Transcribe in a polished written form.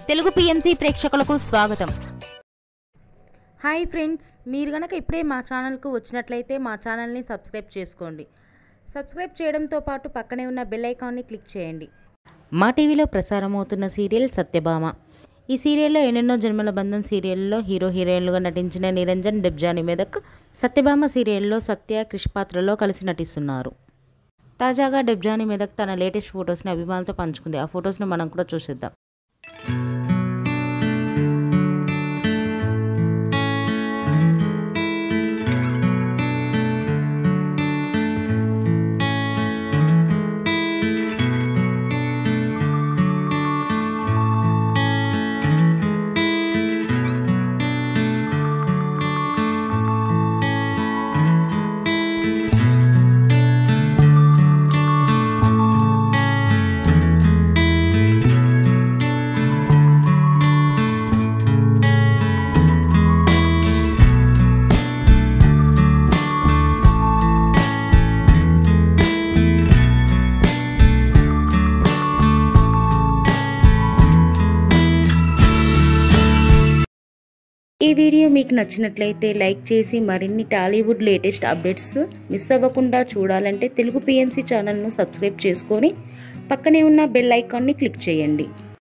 Telugu PMC ప్రేక్షకులకు స్వాగతం. Hi friends, మీరు గనక ఇప్పుడే మా ఛానల్కు వచ్చినట్లయితే మా ఛానల్ని సబ్స్క్రైబ్ చేసుకోండి. సబ్స్క్రైబ్ చేయడంతో పాటు పక్కనే ఉన్న బెల్ ఐకాన్ని క్లిక్ చేయండి. మా టీవీలో ప్రసారం అవుతున్న సీరియల్ సత్యభామ. ఈ సీరియల్లో ఎన్నెన్నో జన్మల బంధం సీరియల్లో హీరో హీరోయిన్లుగా నటించిన నిరంజన్, డెబ్జానీ మెదక్ సత్యభామ సీరియల్లో సత్య, క్రిష్ పాత్రలో కలిసి నటిస్తున్నారు. తాజాగా డెబ్జానీ మెదక్ తన లేటెస్ట్ ఫొటోస్ని అభిమానులతో పంచుకుంది. ఆ ఫొటోస్ని మనం కూడా చూసేద్దాం. ఈ వీడియో మీకు నచ్చినట్లయితే లైక్ చేసి మరిన్ని టాలీవుడ్ లేటెస్ట్ అప్డేట్స్ మిస్ అవ్వకుండా చూడాలంటే తెలుగు పిఎంసి ఛానల్ను సబ్స్క్రైబ్ చేసుకొని పక్కనే ఉన్న బెల్ ఐకాన్ని క్లిక్ చేయండి.